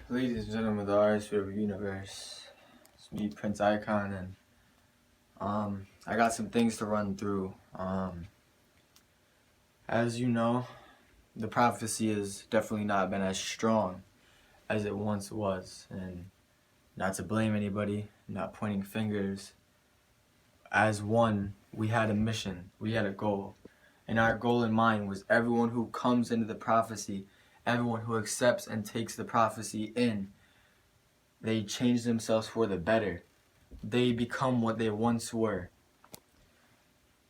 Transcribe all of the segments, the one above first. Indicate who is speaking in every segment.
Speaker 1: Ladies and gentlemen of the RSW universe, it's me, Prince Icon, and I got some things to run through. As you know, the prophecy has definitely not been as strong as it once was, and not to blame anybody, not pointing fingers. As one, we had a mission, we had a goal, and our goal in mind was everyone who comes into the prophecy, everyone who accepts and takes the prophecy in, they change themselves for the better. They become what they once were.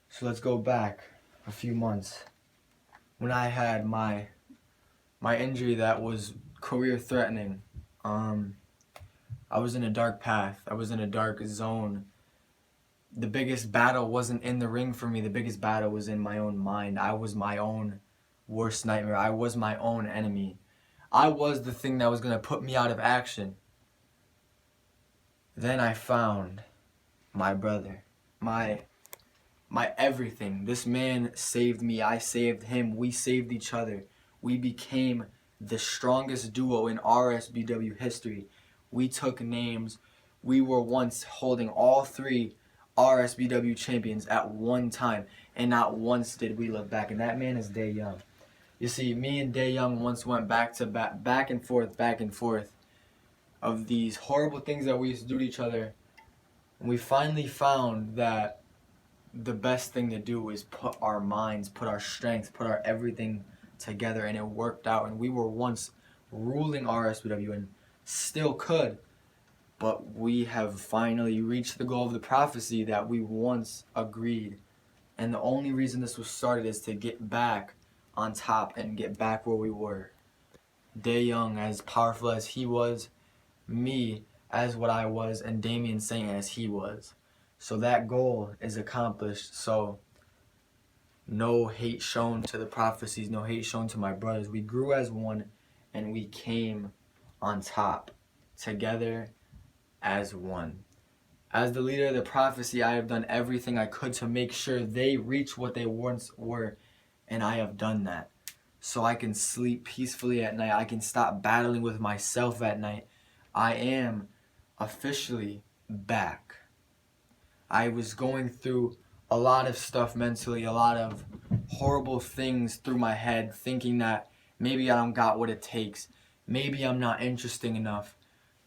Speaker 1: So let's go back a few months when I had my injury that was career threatening. I was in a dark path. I was in a dark zone. The biggest battle wasn't in the ring for me. The biggest battle was in my own mind. I was my own worst nightmare. I was my own enemy. I was the thing that was going to put me out of action. Then I found my brother, my everything. This man saved me. I saved him. We saved each other. We became the strongest duo in RSBW history. We took names. We were once holding all three RSBW champions at one time, and not once did we look back. And that man is Dae Young. You see, me and Dae Young once went back and forth of these horrible things that we used to do to each other. And we finally found that the best thing to do is put our minds, put our strength, put our everything together, and it worked out. And we were once ruling RSBW and still could, but we have finally reached the goal of the prophecy that we once agreed. And the only reason this was started is to get back on top and get back where we were. Dae Young, as powerful as he was, me as what I was, and Damien Saint as he was. So that goal is accomplished. So no hate shown to the prophecies, no hate shown to my brothers. We grew as one, and we came on top together as one. As the leader of the prophecy, I have done everything I could to make sure they reach what they once were, and I have done that. So I can sleep peacefully at night. I can stop battling with myself at night. I am officially back. I was going through a lot of stuff mentally, a lot of horrible things through my head, thinking that maybe I don't got what it takes. Maybe I'm not interesting enough.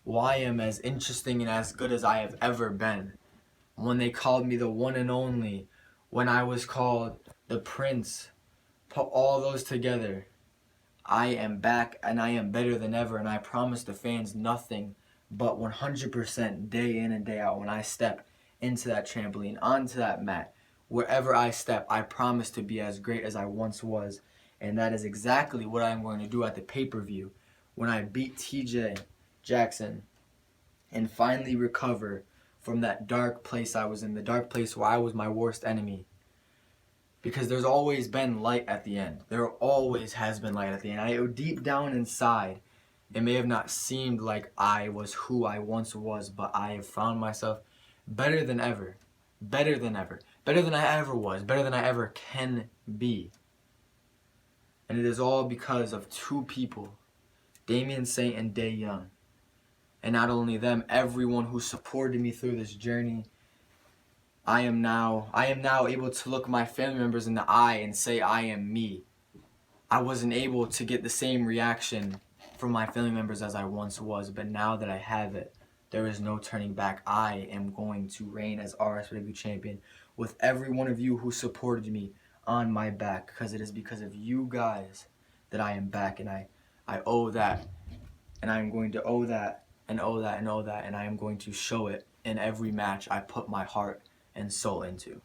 Speaker 1: Well, I am as interesting and as good as I have ever been. When they called me the one and only, when I was called the Prince, put all those together, I am back and I am better than ever, and I promise the fans nothing but 100% day in and day out. When I step into that trampoline, onto that mat, wherever I step, I promise to be as great as I once was. And that is exactly what I'm going to do at the pay-per-view when I beat TJ Jackson and finally recover from that dark place I was in, the dark place where I was my worst enemy. Because there's always been light at the end. There always has been light at the end. Deep down inside, it may have not seemed like I was who I once was, but I have found myself better than ever. Better than ever. Better than I ever was. Better than I ever can be. And it is all because of two people, Damien Saint and Dae Young. And not only them, everyone who supported me through this journey. I am now able to look my family members in the eye and say I am me. I wasn't able to get the same reaction from my family members as I once was, but now that I have it, there is no turning back. I am going to reign as RSW champion with every one of you who supported me on my back, because it is because of you guys that I am back, and I owe that, and I am going to owe that, and owe that, and owe that, and I am going to show it in every match I put my heart and soul into.